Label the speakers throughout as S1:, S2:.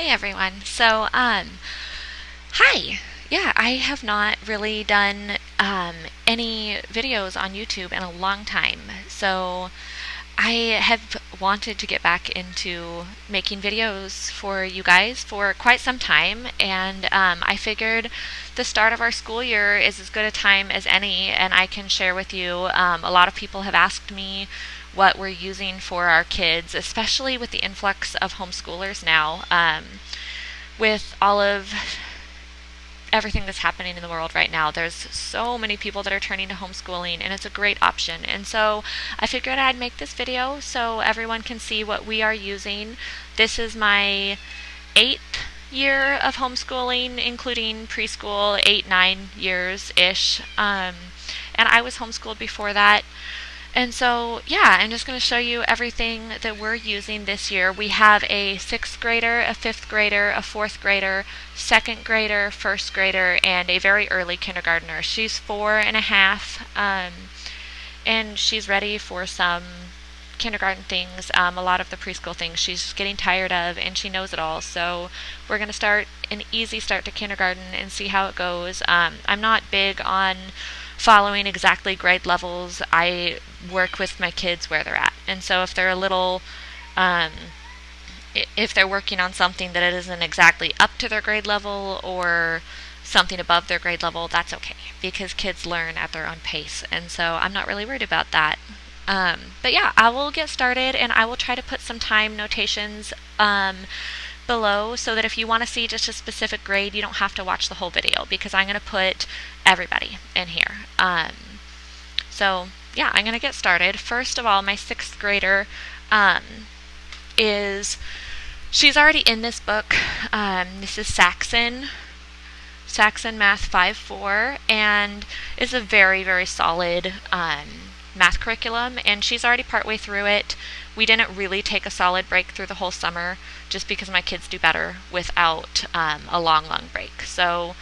S1: everyone. Hi. Yeah, I have not really done any videos on YouTube in a long time. So I have wanted to get back into making videos for you guys for quite some time, and I figured the start of our school year is as good a time as any, and I can share with you. A lot of people have asked me what we're using for our kids, especially with the influx of homeschoolers now, with all of everything that's happening in the world right now. There's so many people that are turning to homeschooling, and it's a great option. And so I figured I'd make this video so everyone can see what we are using. This is my 8th year of homeschooling, including preschool, 8-9 years-ish. And I was homeschooled before that. And so, yeah, I'm just going to show you everything that we're using this year. We have a 6th grader, a 5th grader, a 4th grader, 2nd grader, 1st grader, and a very early kindergartner. She's 4.5, and she's ready for some kindergarten things. A lot of the preschool things she's getting tired of, and she knows it all. So we're going to start an easy start to kindergarten and see how it goes. I'm not big on following exactly grade levels. I work with my kids where they're at, and so if they're a little if they're working on something that it isn't exactly up to their grade level or something above their grade level, that's okay, because kids learn at their own pace, and so I'm not really worried about that. But yeah, I will get started, and I will try to put some time notations below so that if you want to see just a specific grade, you don't have to watch the whole video, because I'm going to put everybody in here. So yeah, I'm going to get started. First of all, my 6th grader she's already in this book. This is Saxon Math 5-4, and is a very, very solid math curriculum, and she's already partway through it. We didn't really take a solid break through the whole summer, just because my kids do better without a long break. So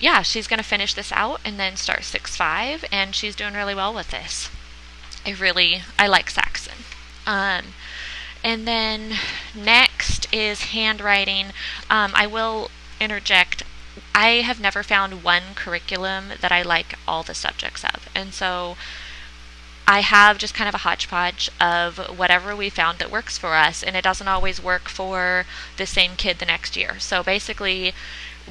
S1: yeah, she's going to finish this out and then start 6-5, and she's doing really well with this. I like Saxon. And then next is handwriting. I will interject. I have never found one curriculum that I like all the subjects of, and so I have just kind of a hodgepodge of whatever we found that works for us, and it doesn't always work for the same kid the next year. So basically,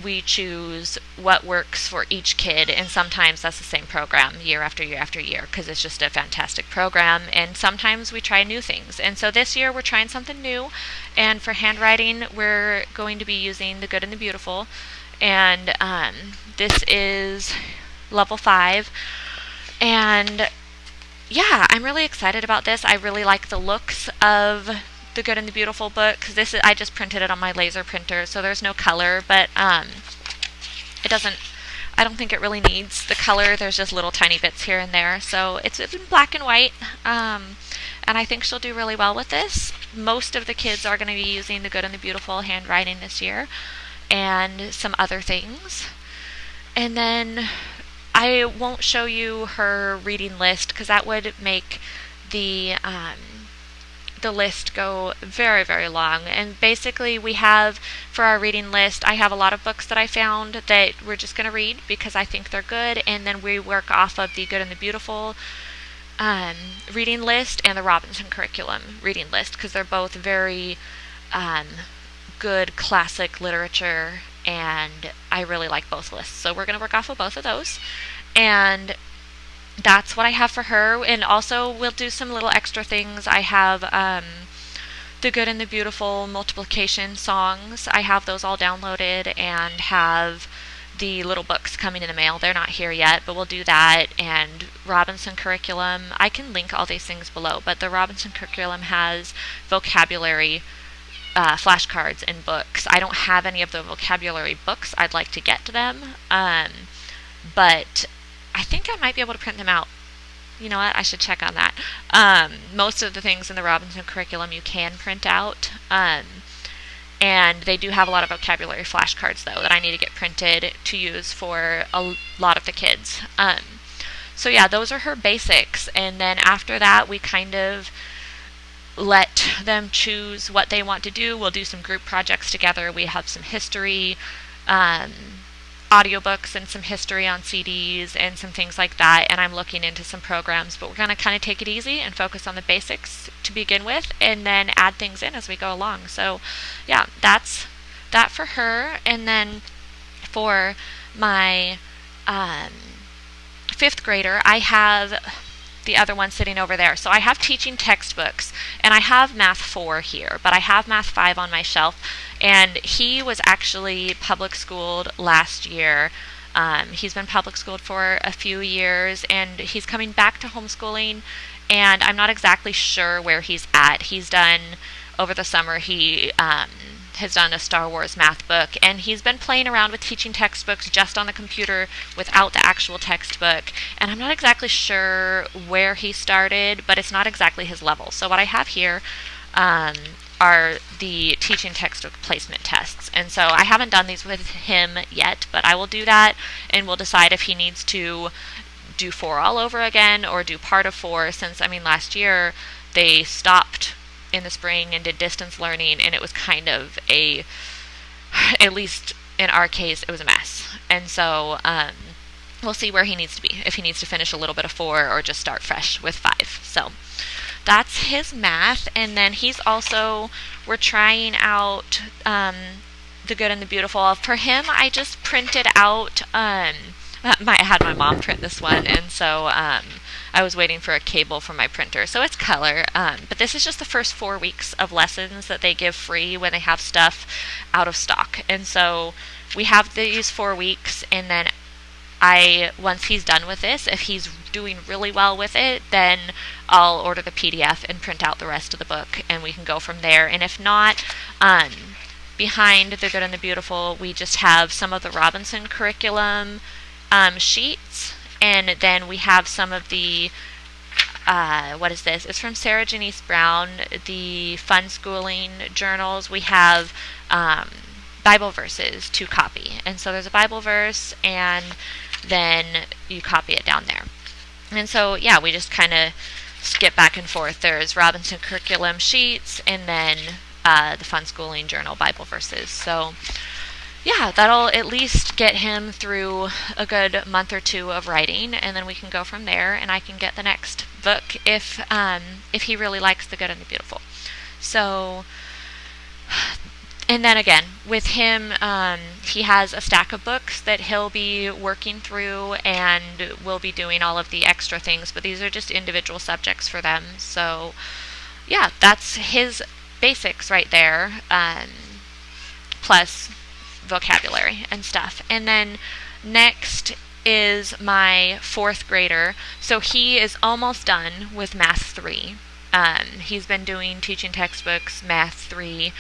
S1: we choose what works for each kid, and sometimes that's the same program year after year after year, because it's just a fantastic program, and sometimes we try new things. And so this year we're trying something new, and for handwriting we're going to be using The Good and the Beautiful, and this is level 5, and yeah, I'm really excited about this. I really like the looks of The Good and the Beautiful book. I just printed it on my laser printer, so there's no color, but I don't think it really needs the color. There's just little tiny bits here and there, so it's in black and white, and I think she'll do really well with this. Most of the kids are going to be using The Good and the Beautiful handwriting this year, and some other things. And then I won't show you her reading list, because that would make the list go very, very long. And basically we have, for our reading list, I have a lot of books that I found that we're just going to read because I think they're good, and then we work off of The Good and the Beautiful reading list and the Robinson curriculum reading list, because they're both very good classic literature, and I really like both lists. So we're going to work off of both of those, and that's what I have for her. And also we'll do some little extra things. I have The Good and the Beautiful multiplication songs. I have those all downloaded, and have the little books coming in the mail. They're not here yet, but we'll do that. And Robinson curriculum, I can link all these things below, but the Robinson curriculum has vocabulary flashcards and books. I don't have any of the vocabulary books. I'd like to get to them, but I think I might be able to print them out. You know what? I should check on that. Most of the things in the Robinson curriculum you can print out, and they do have a lot of vocabulary flashcards, though, that I need to get printed to use for a lot of the kids. So yeah, those are her basics, and then after that we kind of let them choose what they want to do. We'll do some group projects together. We have some history, um, audiobooks and some history on CDs and some things like that, and I'm looking into some programs, but we're going to kind of take it easy and focus on the basics to begin with and then add things in as we go along. So yeah, that's that for her. And then for my fifth grader, I have the other one sitting over there. So I have teaching textbooks, and I have Math 4 here, but I have Math 5 on my shelf, and he was actually public schooled last year. He's been public schooled for a few years, and he's coming back to homeschooling, and I'm not exactly sure where he's at. He's done, over the summer, he has done a Star Wars math book, and he's been playing around with teaching textbooks just on the computer without the actual textbook, and I'm not exactly sure where he started, but it's not exactly his level. So what I have here are the teaching textbook placement tests, and so I haven't done these with him yet, but I will do that, and we'll decide if he needs to do 4 all over again or do part of 4, since, I mean, last year they stopped in the spring and did distance learning, and it was kind of at least in our case, it was a mess. And so we'll see where he needs to be, if he needs to finish a little bit of 4 or just start fresh with 5. So that's his math. And then we're trying out the Good and the Beautiful. For him, I just printed out, I had my mom print this one, and so I was waiting for a cable from my printer. So it's color, but this is just the first 4 weeks of lessons that they give free when they have stuff out of stock. And so we have these 4 weeks, and then once he's done with this, if he's doing really well with it, then I'll order the PDF and print out the rest of the book, and we can go from there. And if not, behind the Good and the Beautiful, we just have some of the Robinson curriculum sheets, and then we have some of the what is this? It's from Sarah Janice Brown, the Funschooling journals. We have Bible verses to copy, and so there's a Bible verse, and then you copy it down there. And so yeah, we just kind of skip back and forth. There's Robinson curriculum sheets, and then the Funschooling journal Bible verses. So yeah, that'll at least get him through a good month or 2 of writing, and then we can go from there, and I can get the next book if he really likes the Good and the Beautiful. So, and then again, with him, he has a stack of books that he'll be working through, and we'll be doing all of the extra things, but these are just individual subjects for them. So yeah, that's his basics right there, plus vocabulary and stuff. And then next is my 4th grader. So he is almost done with Math 3. He's been doing teaching textbooks, Math 3,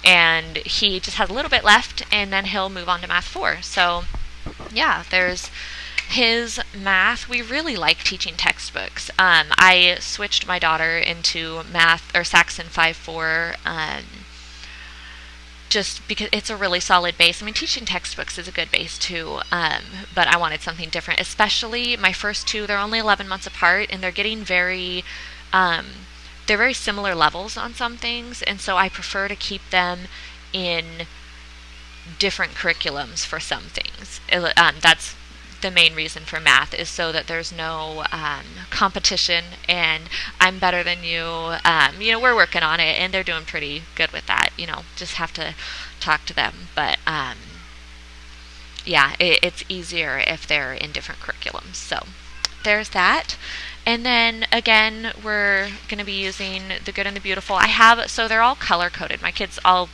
S1: and he just has a little bit left, and then he'll move on to Math 4. So yeah, there's his math. We really like teaching textbooks. I switched my daughter into math or Saxon 5-4 just because it's a really solid base. I mean, teaching textbooks is a good base too, but I wanted something different. Especially my first 2, they're only 11 months apart, and they're getting they're very similar levels on some things, and so I prefer to keep them in different curriculums for some things. That's the main reason for math, is so that there's no competition, and I'm better than you. We're working on it, and they're doing pretty good with that. Just have to talk to them. But yeah, it's easier if they're in different curriculums. So there's that. And then again, we're going to be using the Good and the Beautiful. So they're all color coded. My kids I'm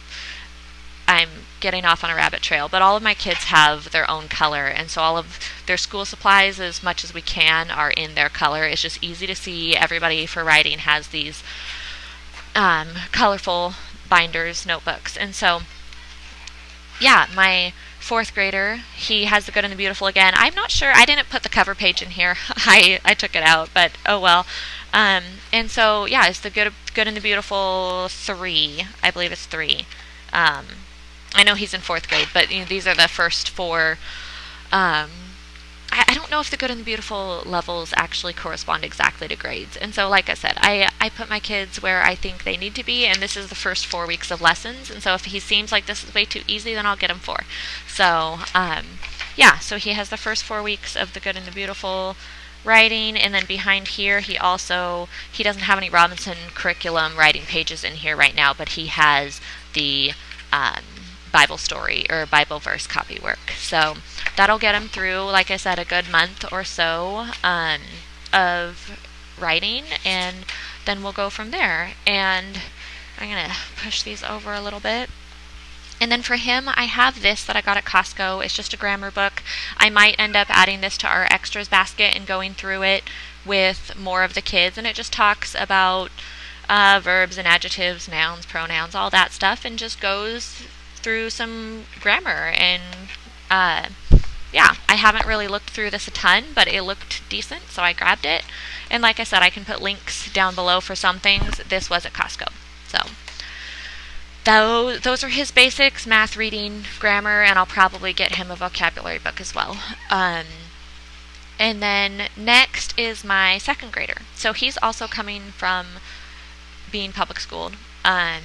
S1: getting off on a rabbit trail, but all of my kids have their own color, and so all of their school supplies, as much as we can, are in their color. It's just easy to see. Everybody for writing has these colorful binders, notebooks, and so yeah, my 4th grader, he has the Good and the Beautiful again. I'm not sure, I didn't put the cover page in here. I took it out, but oh well. And so yeah, it's the Good and the Beautiful 3. I believe it's 3. I know he's in 4th grade, but these are the first 4 I don't know if the good and the beautiful levels actually correspond exactly to grades. And so, like I said, I put my kids where I think they need to be, and this is the first 4 weeks of lessons. And so if he seems like this is way too easy, then I'll get him 4. So, yeah, so he has the first 4 weeks of the good and the beautiful writing, and then behind here he doesn't have any Robinson curriculum writing pages in here right now, but he has the Bible story or Bible verse copy work. So that'll get him through, like I said, a good month or so of writing, and then we'll go from there. And I'm going to push these over a little bit. And then for him, I have this that I got at Costco. It's just a grammar book. I might end up adding this to our extras basket and going through it with more of the kids. And it just talks about verbs and adjectives, nouns, pronouns, all that stuff, and just goes through some grammar. And yeah, I haven't really looked through this a ton, but it looked decent, so I grabbed it. And like I said, I can put links down below for some things. This was at Costco. So those are his basics: math, reading, grammar, and I'll probably get him a vocabulary book as well. And then next is my second grader. So he's also coming from being public schooled. And,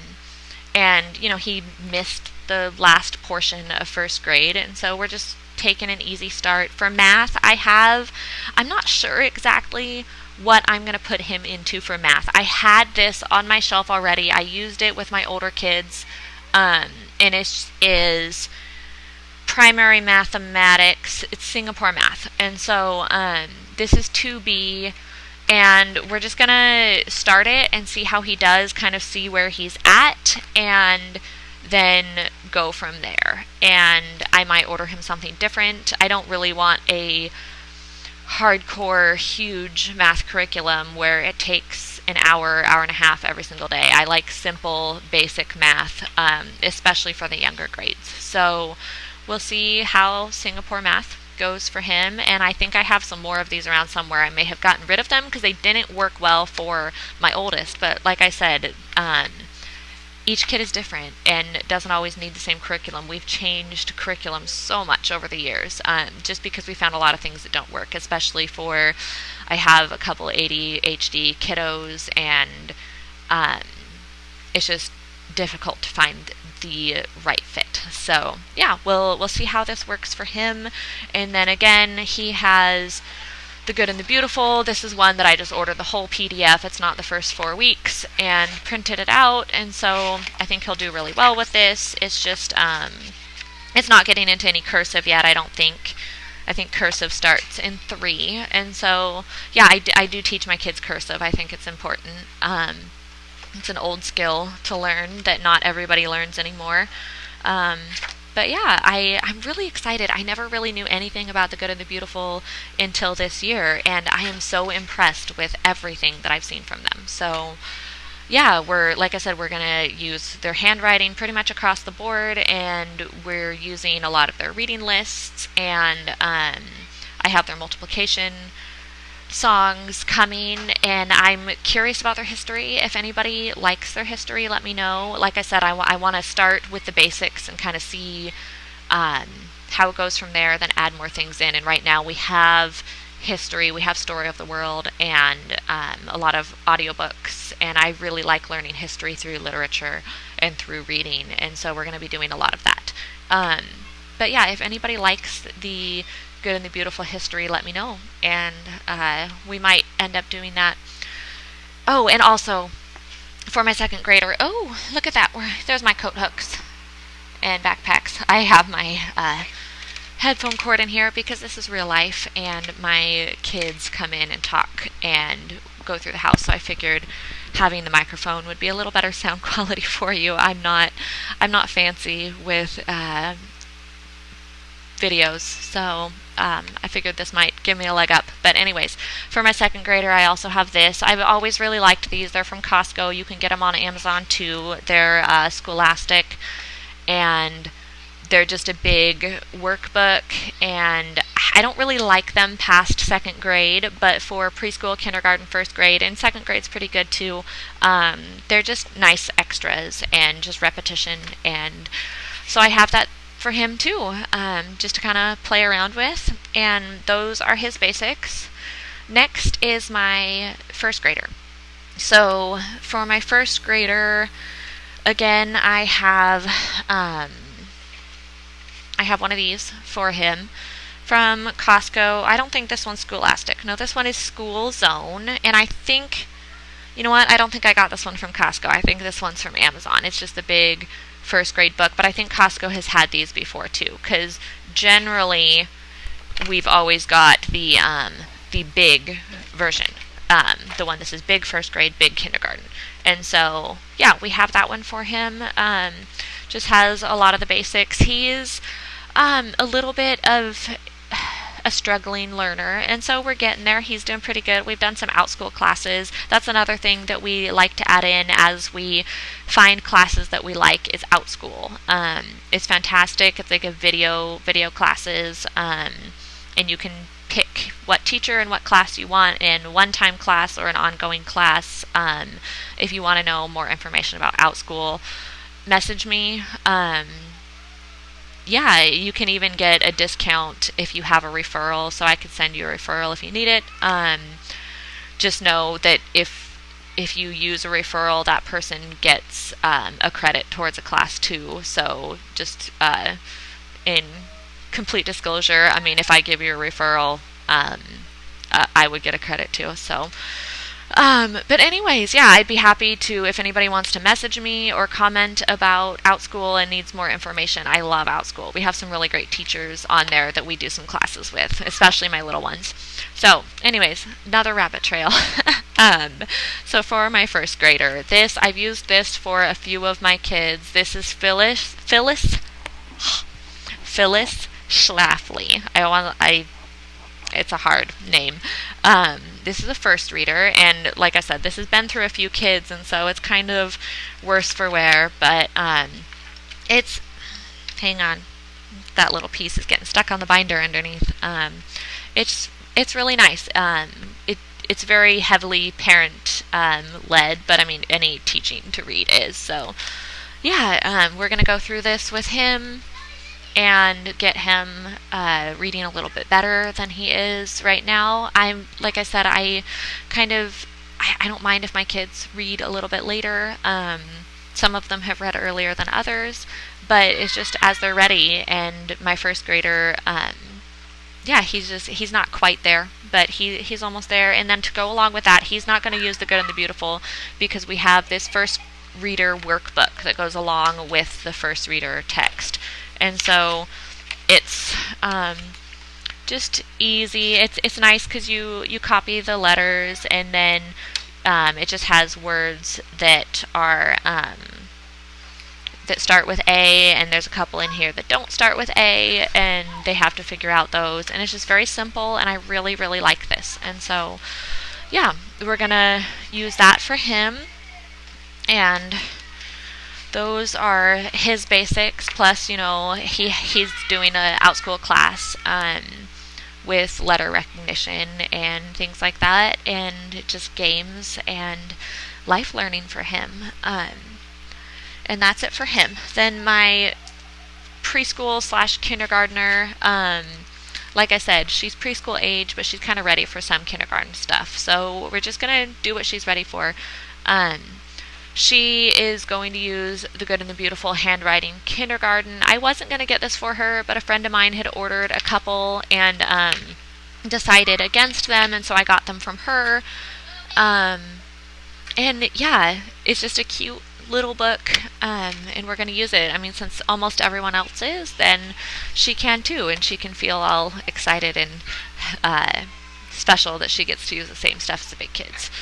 S1: he missed the last portion of first grade, and so we're just taking an easy start. For math, I'm not sure exactly what I'm going to put him into for math. I had this on my shelf already. I used it with my older kids, and it is primary mathematics. It's Singapore math, and so this is 2B, and we're just going to start it and see how he does, kind of see where he's at, and then go from there. And I might order him something different. I don't really want a hardcore, huge math curriculum where it takes an hour and a half every single day. I like simple, basic math, especially for the younger grades. So we'll see how Singapore math goes for him, and I think I have some more of these around somewhere. I may have gotten rid of them because they didn't work well for my oldest, but like I said, each kid is different and doesn't always need the same curriculum. We've changed curriculum so much over the years, just because we found a lot of things that don't work, especially I have a couple ADHD kiddos, and it's just difficult to find the right fit. So yeah, we'll see how this works for him. And then again, he has The Good and the Beautiful. This is one that I just ordered the whole PDF. It's not the first 4 weeks, and printed it out, and so I think he'll do really well with this. It's just it's not getting into any cursive yet, I don't think. I think cursive starts in 3, and so yeah, I do teach my kids cursive. I think it's important. It's an old skill to learn that not everybody learns anymore. But yeah, I'm really excited. I never really knew anything about The Good and the Beautiful until this year, and I am so impressed with everything that I've seen from them. So yeah, like I said, we're going to use their handwriting pretty much across the board, and we're using a lot of their reading lists, and I have their multiplication songs coming, and I'm curious about their history. If anybody likes their history, let me know. Like I said, I want to start with the basics and kind of see how it goes from there, then add more things in. And right now we have history, we have Story of the World, and a lot of audiobooks, and I really like learning history through literature and through reading, and so we're going to be doing a lot of that. But yeah, if anybody likes the Good and the Beautiful history, let me know, and we might end up doing that. Oh, and also for my second grader, oh, look at that, there's my coat hooks and backpacks. I have my headphone cord in here because this is real life, and my kids come in and talk and go through the house, so I figured having the microphone would be a little better sound quality for you. I'm not fancy with videos, so I figured this might give me a leg up. But anyways, for my second grader, I also have this. I've always really liked these. They're from Costco. You can get them on Amazon too. They're Scholastic, and they're just a big workbook, and I don't really like them past second grade, but for preschool, kindergarten, first grade, and second grade's pretty good too. They're just nice extras and just repetition, and so I have that for him too, just to kind of play around with. And those are his basics. Next is my first grader. So for my first grader, again, I have one of these for him from Costco. I don't think this one's Scholastic. No, this one is School Zone. And I think, you know what? I don't think I got this one from Costco. I think this one's from Amazon. It's just a big first grade book. But I think Costco has had these before too, because generally we've always got the big version. The one that says big first grade, big kindergarten. And so, yeah, we have that one for him. Just has a lot of the basics. He's a little bit of a struggling learner, and so we're getting there. He's doing pretty good. We've done some outschool classes. That's another thing that we like to add in as we find classes that we like, is outschool. It's fantastic. It's like a video classes, and you can pick what teacher and what class you want in one-time class or an ongoing class. If you want to know more information about outschool, message me. Yeah, you can even get a discount if you have a referral, so I could send you a referral if you need it. Just know that if you use a referral, that person gets a credit towards a class too. So just in complete disclosure, I mean, if I give you a referral, I would get a credit too. So but anyways, yeah, I'd be happy to, if anybody wants to message me or comment about OutSchool and needs more information. I love OutSchool. We have some really great teachers on there that we do some classes with, especially my little ones. So anyways, another rabbit trail. So for my first grader, I've used this for a few of my kids. This is Phyllis Schlafly. It's a hard name. This is a first reader, and like I said, this has been through a few kids, and so it's kind of worse for wear, but it's, hang on, that little piece is getting stuck on the binder underneath. It's really nice. It's very heavily parent led, but I mean, any teaching to read is. So yeah, we're going to go through this with him and get him reading a little bit better than he is right now. Like I said, I don't mind if my kids read a little bit later. Some of them have read earlier than others, but it's just as they're ready. And my first grader, yeah, he's not quite there, but he's almost there. And then to go along with that, he's not going to use the Good and the Beautiful, because we have this first reader workbook that goes along with the first reader text. And so it's just easy. It's nice because you copy the letters, and then it just has words that are that start with A, and there's a couple in here that don't start with A, and they have to figure out those. And it's just very simple, and I really, really like this. And so, yeah, we're gonna use that for him. And those are his basics, plus, you know, he's doing an OutSchool class with letter recognition and things like that, and just games and life learning for him. And that's it for him. Then my preschool / kindergartner, like I said, she's preschool age, but she's kind of ready for some kindergarten stuff. So we're just going to do what she's ready for. She is going to use the Good and the Beautiful handwriting kindergarten. I wasn't going to get this for her, but a friend of mine had ordered a couple and decided against them, and so I got them from her. And yeah, it's just a cute little book, and we're going to use it. I mean, since almost everyone else is, then she can too, and she can feel all excited and special that she gets to use the same stuff as the big kids.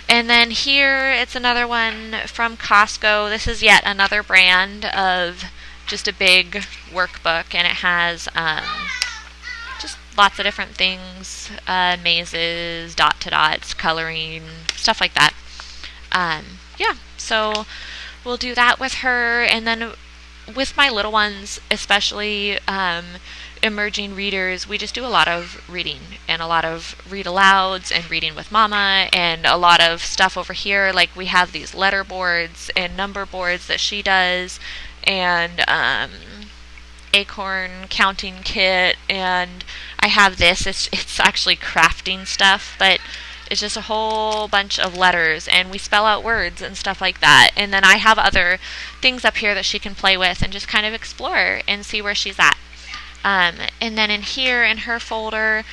S1: And then here, it's another one from Costco. This is yet another brand of just a big workbook, and it has just lots of different things, mazes, dot-to-dots, coloring, stuff like that. Yeah, so we'll do that with her. And then with my little ones, especially emerging readers, we just do a lot of reading and a lot of read alouds and reading with mama, and a lot of stuff over here. Like, we have these letter boards and number boards that she does, and acorn counting kit, and I have this. It's actually crafting stuff, but it's just a whole bunch of letters, and we spell out words and stuff like that. And then I have other things up here that she can play with and just kind of explore and see where she's at. And then in here, in her folder,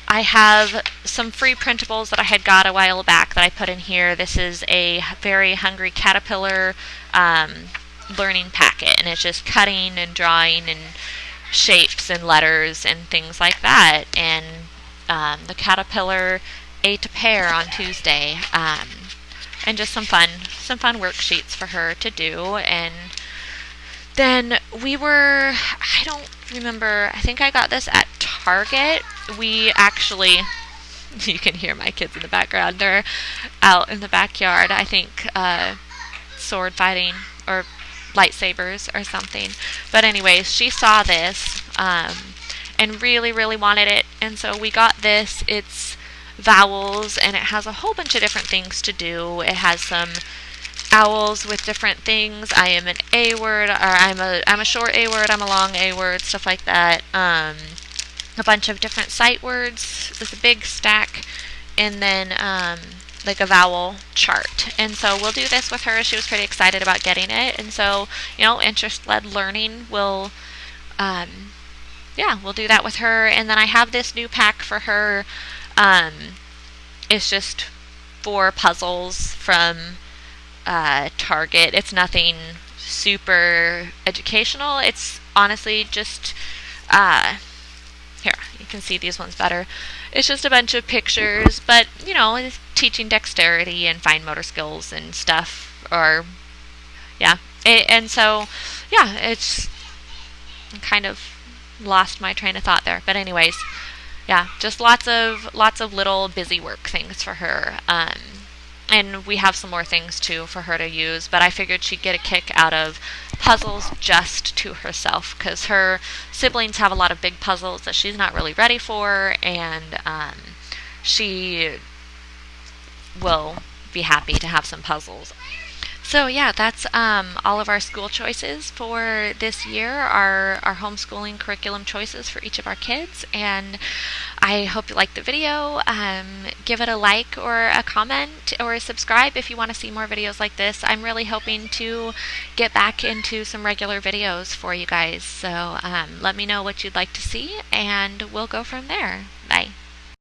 S1: I have some free printables that I had got a while back that I put in here. This is a Very Hungry Caterpillar learning packet, and it's just cutting and drawing and shapes and letters and things like that. And the caterpillar ate a pear on Tuesday, and just some fun worksheets for her to do. And then I don't remember, I think I got this at Target. We actually, you can hear my kids in the background, they're out in the backyard, I think sword fighting or lightsabers or something. But anyways, she saw this and really, really wanted it, and so we got this. It's vowels, and it has a whole bunch of different things to do. It has some owls with different things. I am an A word, or I'm a short A word, I'm a long A word, stuff like that. A bunch of different sight words. There's a big stack, and then like a vowel chart. And so we'll do this with her. She was pretty excited about getting it, and so interest-led learning will we'll do that with her. And then I have this new pack for her. It's just 4 puzzles from Target. It's nothing super educational. It's honestly just here, you can see these ones better. It's just a bunch of pictures, but it's teaching dexterity and fine motor skills and stuff. And so it's kind of lost my train of thought there. But anyways, just lots of little busy work things for her. And we have some more things too for her to use, but I figured she'd get a kick out of puzzles just to herself, because her siblings have a lot of big puzzles that she's not really ready for, and she will be happy to have some puzzles. So that's all of our school choices for this year, our homeschooling curriculum choices for each of our kids. And I hope you liked the video. Give it a like or a comment or subscribe if you want to see more videos like this. I'm really hoping to get back into some regular videos for you guys. So let me know what you'd like to see, and we'll go from there. Bye.